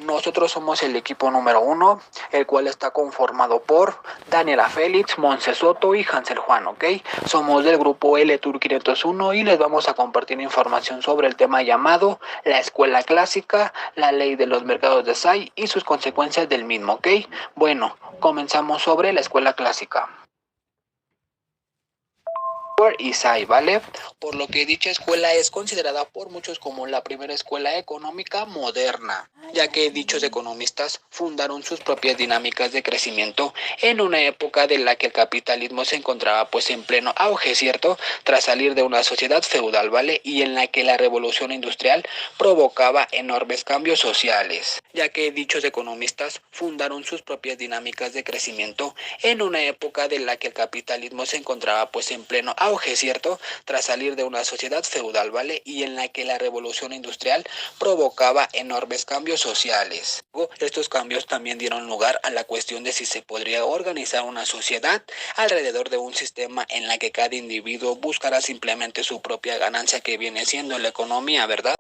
Nosotros somos el equipo número 1, el cual está conformado por Daniela Félix, Monse Soto y Hansel Juan, ¿ok? Somos del grupo L Tour 501 y les vamos a compartir información sobre el tema llamado la escuela clásica, la ley de los mercados de SAI y sus consecuencias del mismo, ¿ok? Bueno, comenzamos sobre la escuela clásica y SAI, ¿vale? Por lo que dicha escuela es considerada por muchos como la primera escuela económica moderna, ya que dichos economistas fundaron sus propias dinámicas de crecimiento en una época de la que el capitalismo se encontraba pues en pleno auge, ¿cierto? Tras salir de una sociedad feudal, ¿vale? Y en la que la revolución industrial provocaba enormes cambios sociales, ya que dichos economistas fundaron sus propias dinámicas de crecimiento en una época de la que el capitalismo se encontraba pues en pleno auge, ¿cierto? Tras salir de una sociedad feudal, ¿vale? Y en la que la revolución industrial provocaba enormes cambios sociales. Estos cambios también dieron lugar a la cuestión de si se podría organizar una sociedad alrededor de un sistema en la que cada individuo buscara simplemente su propia ganancia, que viene siendo la economía, ¿verdad?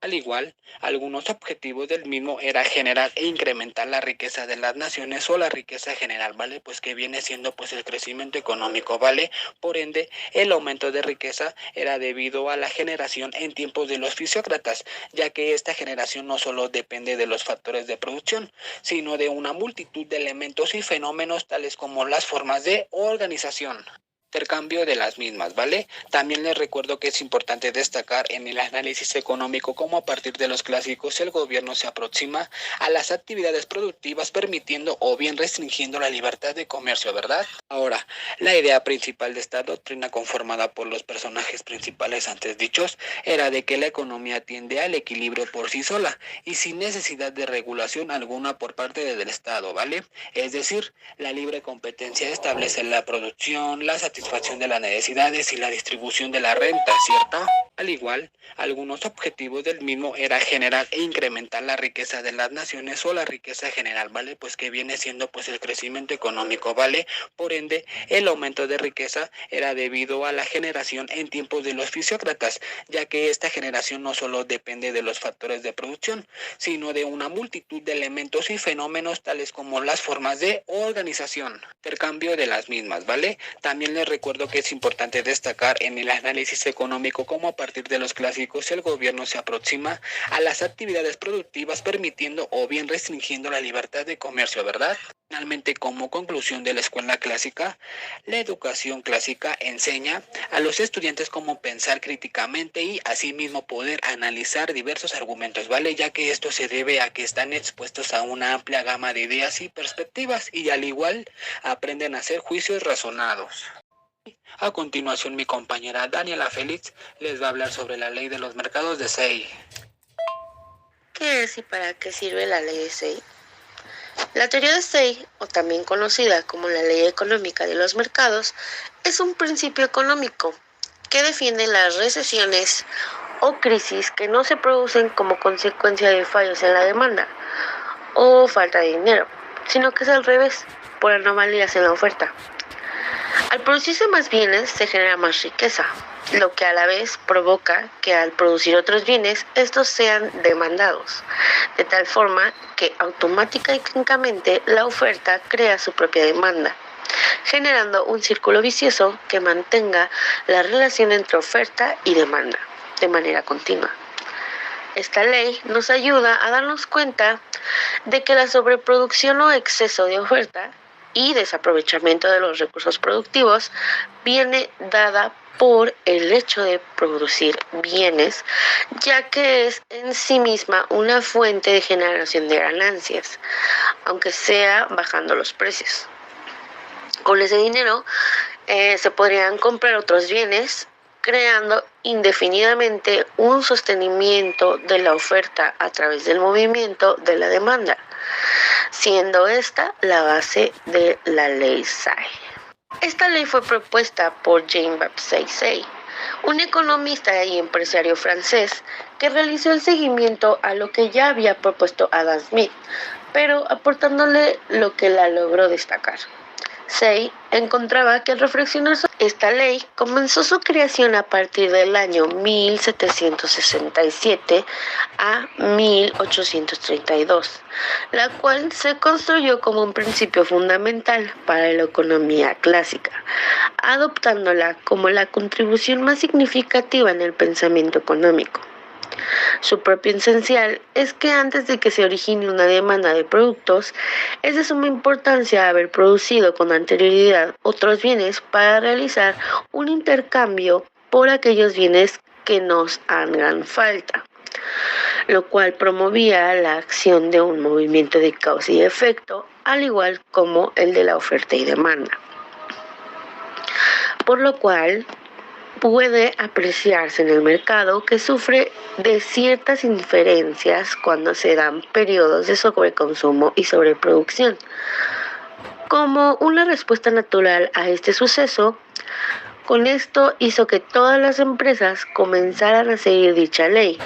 Al igual, algunos objetivos del mismo era generar e incrementar la riqueza de las naciones o la riqueza general, ¿vale? Pues que viene siendo pues el crecimiento económico, ¿vale? Por ende, el aumento de riqueza era debido a la generación en tiempos de los fisiócratas, ya que esta generación no solo depende de los factores de producción, sino de una multitud de elementos y fenómenos tales como las formas de organización, intercambio de las mismas, ¿vale? También les recuerdo que es importante destacar en el análisis económico cómo a partir de los clásicos el gobierno se aproxima a las actividades productivas permitiendo o bien restringiendo la libertad de comercio, ¿verdad? Ahora, la idea principal de esta doctrina, conformada por los personajes principales antes dichos, era de que la economía tiende al equilibrio por sí sola y sin necesidad de regulación alguna por parte del Estado, ¿vale? Es decir, la libre competencia establece la producción, la satisfacción de las necesidades y la distribución de la renta, ¿cierto? Al igual, algunos objetivos del mismo era generar e incrementar la riqueza de las naciones o la riqueza general, ¿vale? Pues que viene siendo pues el crecimiento económico, ¿vale? Por ende, el aumento de riqueza era debido a la generación en tiempos de los fisiócratas, ya que esta generación no solo depende de los factores de producción, sino de una multitud de elementos y fenómenos tales como las formas de organización, intercambio de las mismas, ¿vale? También les recuerdo que es importante destacar en el análisis económico cómo a partir de los clásicos el gobierno se aproxima a las actividades productivas permitiendo o bien restringiendo la libertad de comercio, ¿verdad? Finalmente, como conclusión de la escuela clásica, la educación clásica enseña a los estudiantes cómo pensar críticamente y asimismo poder analizar diversos argumentos, ¿vale? Ya que esto se debe a que están expuestos a una amplia gama de ideas y perspectivas y al igual aprenden a hacer juicios razonados. A continuación, mi compañera Daniela Félix les va a hablar sobre la ley de los mercados de SEI. ¿Qué es y para qué sirve la ley de SEI? La teoría de SEI, o también conocida como la ley económica de los mercados, es un principio económico que defiende las recesiones o crisis que no se producen como consecuencia de fallos en la demanda o falta de dinero, sino que es al revés, por anomalías en la oferta. Al producirse más bienes se genera más riqueza, lo que a la vez provoca que al producir otros bienes, estos sean demandados, de tal forma que automáticamente la oferta crea su propia demanda, generando un círculo vicioso que mantenga la relación entre oferta y demanda de manera continua. Esta ley nos ayuda a darnos cuenta de que la sobreproducción o exceso de oferta y desaprovechamiento de los recursos productivos viene dada por el hecho de producir bienes, ya que es en sí misma una fuente de generación de ganancias, aunque sea bajando los precios. Con ese dinero se podrían comprar otros bienes, creando indefinidamente un sostenimiento de la oferta a través del movimiento de la demanda, siendo esta la base de la ley SAI. Esta ley fue propuesta por Jean-Baptiste Say, un economista y empresario francés que realizó el seguimiento a lo que ya había propuesto Adam Smith, pero aportándole lo que la logró destacar. Say encontraba que al reflexionar sobre esta ley comenzó su creación a partir del año 1767 a 1832, la cual se construyó como un principio fundamental para la economía clásica, adoptándola como la contribución más significativa en el pensamiento económico. Su propio esencial es que antes de que se origine una demanda de productos, es de suma importancia haber producido con anterioridad otros bienes para realizar un intercambio por aquellos bienes que nos hagan falta, lo cual promovía la acción de un movimiento de causa y efecto, al igual como el de la oferta y demanda. Por lo cual, puede apreciarse en el mercado que sufre de ciertas inferencias cuando se dan periodos de sobreconsumo y sobreproducción. Como una respuesta natural a este suceso, con esto hizo que todas las empresas comenzaran a seguir dicha ley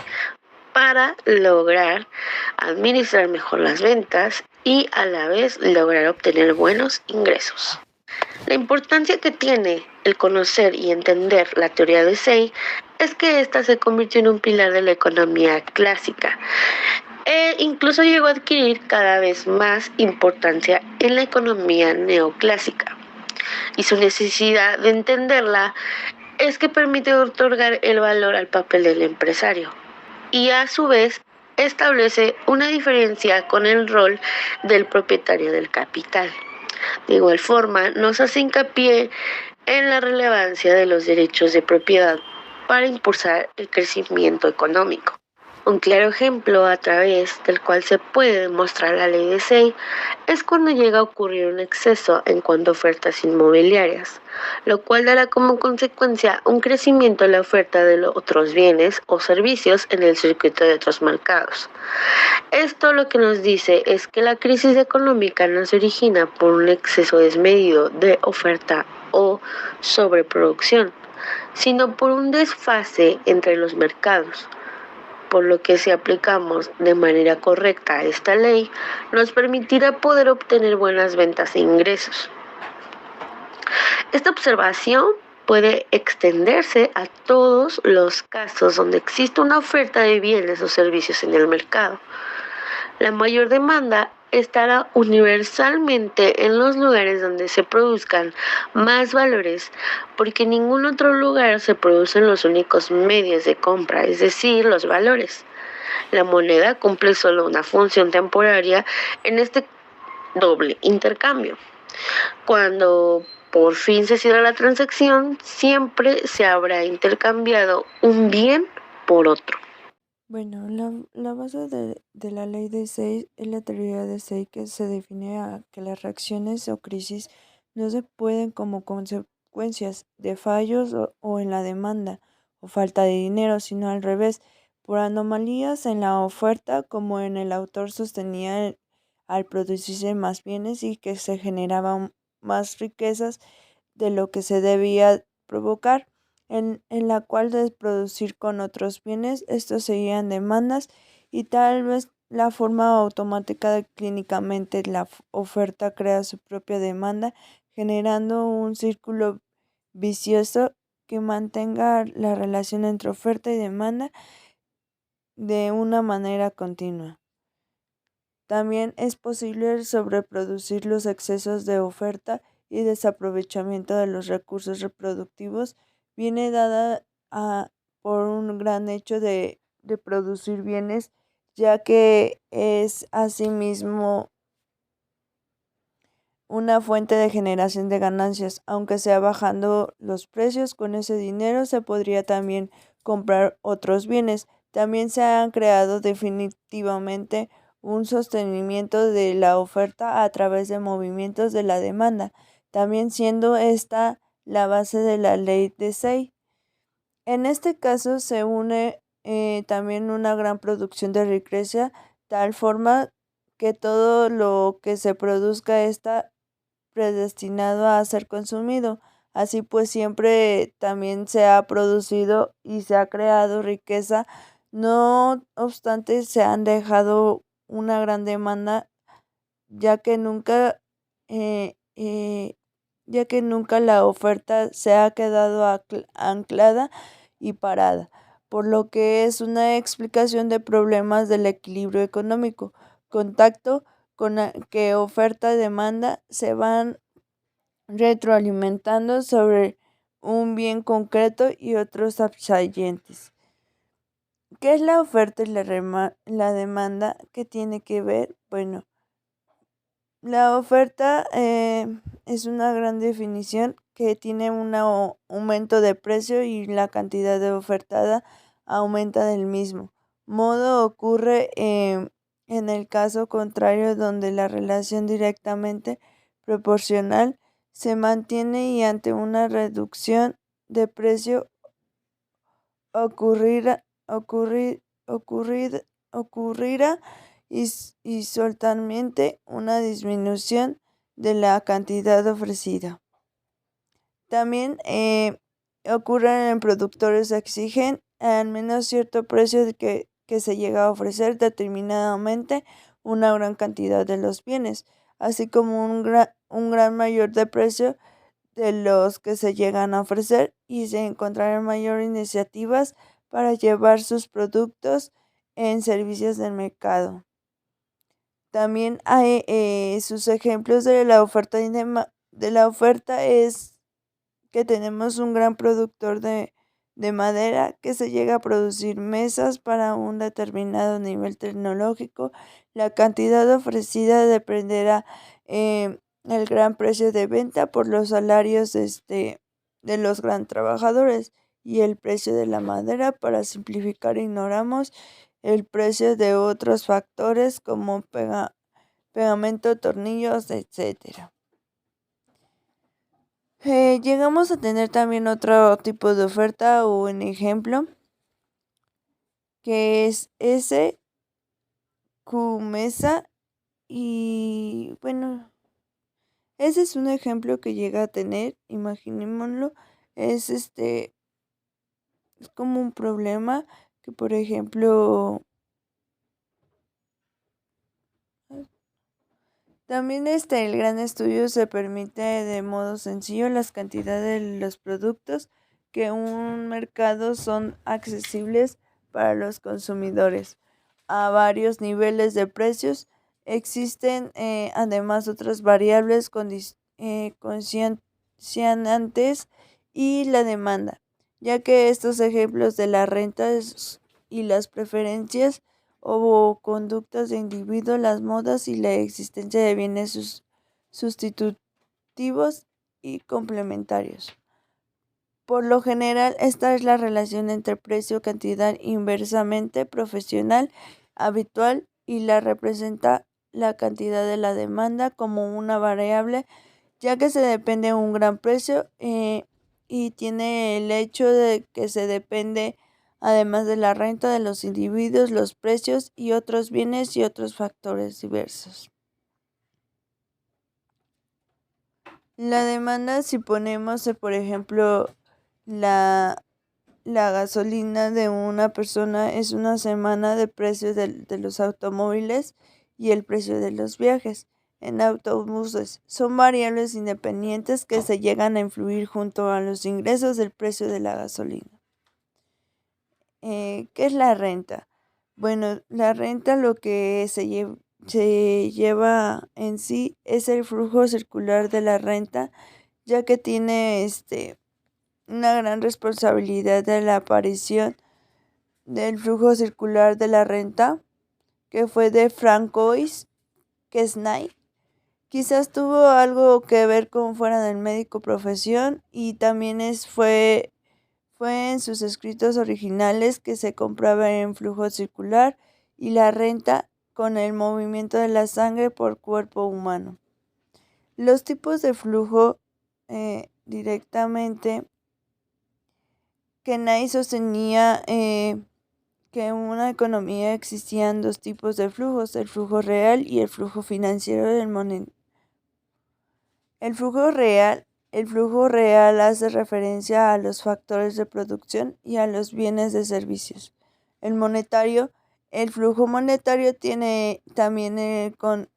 para lograr administrar mejor las ventas y a la vez lograr obtener buenos ingresos. La importancia que tiene el conocer y entender la teoría de Say es que ésta se convirtió en un pilar de la economía clásica e incluso llegó a adquirir cada vez más importancia en la economía neoclásica. Y su necesidad de entenderla es que permite otorgar el valor al papel del empresario y a su vez establece una diferencia con el rol del propietario del capital. De igual forma, nos hace hincapié en la relevancia de los derechos de propiedad para impulsar el crecimiento económico. Un claro ejemplo a través del cual se puede demostrar la ley de Say es cuando llega a ocurrir un exceso en cuanto a ofertas inmobiliarias, lo cual dará como consecuencia un crecimiento en la oferta de otros bienes o servicios en el circuito de otros mercados. Esto lo que nos dice es que la crisis económica no se origina por un exceso desmedido de oferta o sobreproducción, sino por un desfase entre los mercados, por lo que si aplicamos de manera correcta esta ley, nos permitirá poder obtener buenas ventas e ingresos. Esta observación puede extenderse a todos los casos donde existe una oferta de bienes o servicios en el mercado. La mayor demanda estará universalmente en los lugares donde se produzcan más valores, porque en ningún otro lugar se producen los únicos medios de compra, es decir, los valores. La moneda cumple solo una función temporaria en este doble intercambio. Cuando por fin se cierra la transacción, siempre se habrá intercambiado un bien por otro. Bueno, la base de la ley de Say es la teoría de Say que se define a que las reacciones o crisis no se pueden como consecuencias de fallos o en la demanda o falta de dinero, sino al revés, por anomalías en la oferta, como en el autor sostenía al producirse más bienes y que se generaban más riquezas de lo que se debía provocar, en la cual de producir con otros bienes, estos seguían demandas y tal vez la forma automática de clínicamente la oferta crea su propia demanda, generando un círculo vicioso que mantenga la relación entre oferta y demanda de una manera continua. También es posible sobreproducir los excesos de oferta y desaprovechamiento de los recursos reproductivos, viene dada por un gran hecho de producir bienes, ya que es asimismo una fuente de generación de ganancias. Aunque sea bajando los precios, con ese dinero se podría también comprar otros bienes. También se han creado definitivamente un sostenimiento de la oferta a través de movimientos de la demanda, también siendo esta la base de la ley de Say. En este caso se une también una gran producción de riqueza, tal forma que todo lo que se produzca está predestinado a ser consumido. Así pues, siempre también se ha producido y se ha creado riqueza, no obstante se han dejado una gran demanda, ya que nunca ya que nunca la oferta se ha quedado anclada y parada, por lo que es una explicación de problemas del equilibrio económico. Contacto con que oferta y demanda se van retroalimentando sobre un bien concreto y otros adyacentes. ¿Qué es la oferta y la demanda? ¿Qué tiene que ver? Bueno, la oferta es una gran definición que tiene un aumento de precio y la cantidad de ofertada aumenta del mismo modo. Ocurre en el caso contrario, donde la relación directamente proporcional se mantiene y ante una reducción de precio ocurrirá, ocurrirá y soltamente una disminución de la cantidad ofrecida. También ocurre en productores exigen al menos cierto precio que se llega a ofrecer determinadamente una gran cantidad de los bienes, así como un gran mayor de precio de los que se llegan a ofrecer, y se encontrarán mayor iniciativas para llevar sus productos en servicios del mercado. También hay sus ejemplos de la oferta de la oferta es que tenemos un gran productor de madera que se llega a producir mesas para un determinado nivel tecnológico. La cantidad ofrecida dependerá el gran precio de venta por los salarios de los gran trabajadores y el precio de la madera. Para simplificar, ignoramos el precio de otros factores como pegamento, tornillos, etcétera. Llegamos a tener también otro tipo de oferta o un ejemplo que es mesa, y bueno, ese es un ejemplo que llega a tener, imaginémoslo, es es como un problema que, por ejemplo, también el gran estudio se permite de modo sencillo las cantidades de los productos que un mercado son accesibles para los consumidores a varios niveles de precios. Existen además otras variables condicionantes y la demanda, ya que estos ejemplos de la renta y las preferencias o conductas de individuos, las modas y la existencia de bienes sustitutivos y complementarios. Por lo general, esta es la relación entre precio-cantidad inversamente profesional habitual, y la representa la cantidad de la demanda como una variable, ya que se depende de un gran precio y tiene el hecho de que se depende además de la renta de los individuos, los precios y otros bienes y otros factores diversos. La demanda, si ponemos, por ejemplo, la gasolina de una persona, es una semana de precios de los automóviles y el precio de los viajes en autobuses. Son variables independientes que se llegan a influir junto a los ingresos del precio de la gasolina. ¿Qué es la renta? Bueno, la renta lo que se lleva en sí es el flujo circular de la renta, ya que tiene una gran responsabilidad de la aparición del flujo circular de la renta, que fue de Francois Quesnay. Quizás tuvo algo que ver con fuera del médico profesión, y también fue en sus escritos originales que se compraba en flujo circular y la renta con el movimiento de la sangre por cuerpo humano. Los tipos de flujo directamente, Kenai sostenía que en una economía existían dos tipos de flujos: el flujo real y el flujo financiero del moneda. El flujo real hace referencia a los factores de producción y a los bienes de servicios. El flujo monetario tiene también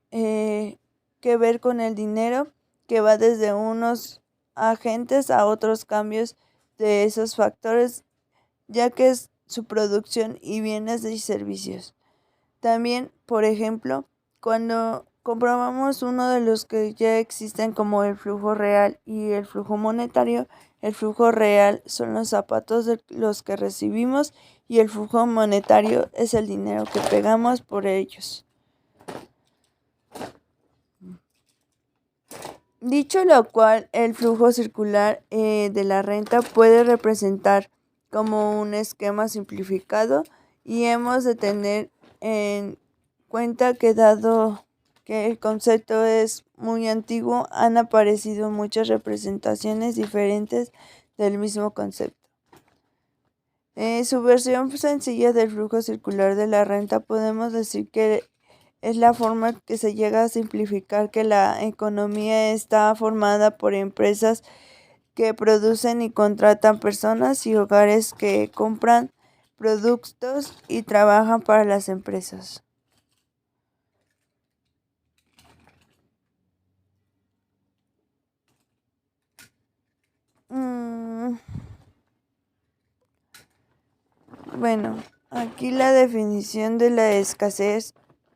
que ver con el dinero, que va desde unos agentes a otros cambios de esos factores, ya que es su producción y bienes y servicios. También, por ejemplo, cuando comprobamos uno de los que ya existen como el flujo real y el flujo monetario, el flujo real son los zapatos de los que recibimos y el flujo monetario es el dinero que pagamos por ellos. Dicho lo cual, el flujo circular de la renta puede representar como un esquema simplificado y hemos de tener en cuenta que dado que el concepto es muy antiguo, han aparecido muchas representaciones diferentes del mismo concepto. Su versión sencilla del flujo circular de la renta podemos decir que es la forma que se llega a simplificar que la economía está formada por empresas que producen y contratan personas y hogares que compran productos y trabajan para las empresas. Bueno, aquí la definición de la escasez.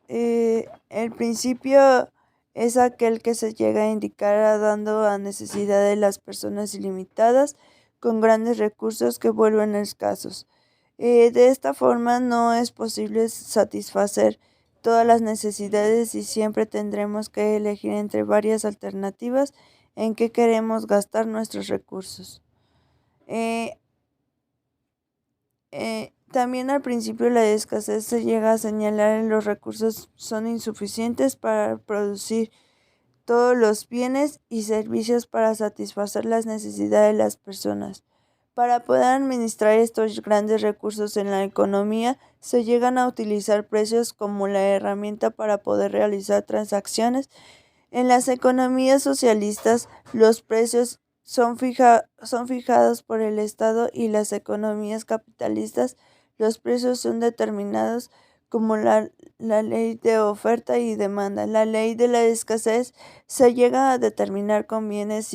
El principio es aquel que se llega a indicar dando a necesidad de las personas ilimitadas con grandes recursos que vuelven escasos. De esta forma no es posible satisfacer todas las necesidades y siempre tendremos que elegir entre varias alternativas en que queremos gastar nuestros recursos. También al principio la escasez se llega a señalar en los recursos son insuficientes para producir todos los bienes y servicios para satisfacer las necesidades de las personas. Para poder administrar estos grandes recursos en la economía, se llegan a utilizar precios como la herramienta para poder realizar transacciones. En las economías socialistas, los precios son fijados por el Estado y las economías capitalistas, los precios son determinados como la ley de oferta y demanda. La ley de la escasez se llega a determinar con bienes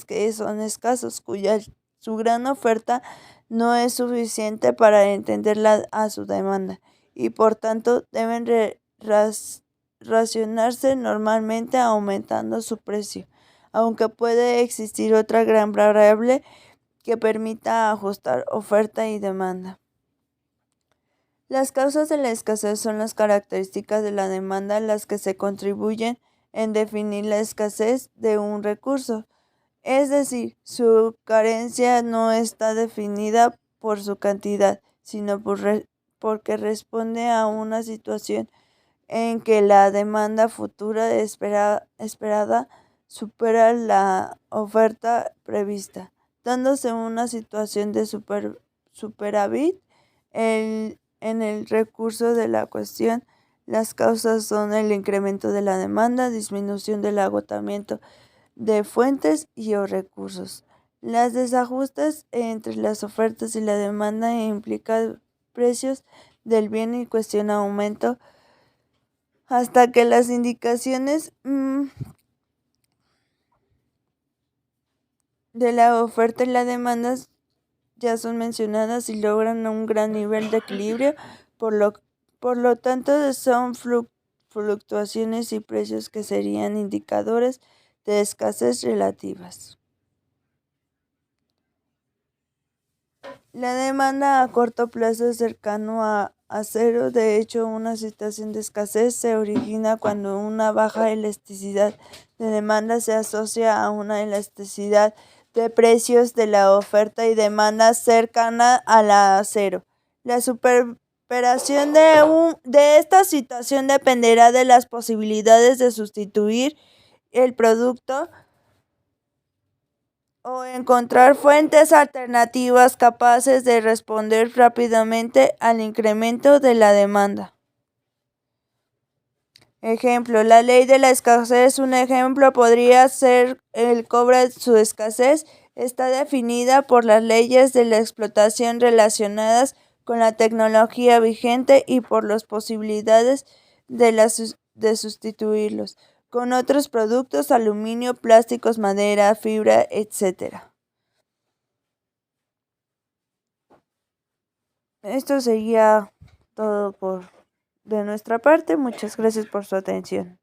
que son escasos, cuya su gran oferta no es suficiente para entenderla a su demanda y por tanto deben racionarse normalmente aumentando su precio, aunque puede existir otra gran variable que permita ajustar oferta y demanda. Las causas de la escasez son las características de la demanda las que se contribuyen en definir la escasez de un recurso. Es decir, su carencia no está definida por su cantidad, sino porque responde a una situación en que la demanda futura esperada supera la oferta prevista, dándose una situación de superávit en el recurso de la cuestión. Las causas son el incremento de la demanda, disminución del agotamiento de fuentes y o recursos. Las desajustes entre las ofertas y la demanda implican precios del bien en cuestión aumento hasta que las indicaciones de la oferta y la demanda ya son mencionadas y logran un gran nivel de equilibrio, por lo tanto son fluctuaciones y precios que serían indicadores de escasez relativas. La demanda a corto plazo es cercano a cero. De hecho, una situación de escasez se origina cuando una baja elasticidad de demanda se asocia a una elasticidad de precios de la oferta y demanda cercana a la cero. La superación de esta situación dependerá de las posibilidades de sustituir el producto o encontrar fuentes alternativas capaces de responder rápidamente al incremento de la demanda. Ejemplo, la ley de la escasez, un ejemplo podría ser el cobro de su escasez. Está definida por las leyes de la explotación relacionadas con la tecnología vigente y por las posibilidades de sustituirlos. con otros productos, aluminio, plásticos, madera, fibra, etc. Esto sería todo de nuestra parte. Muchas gracias por su atención.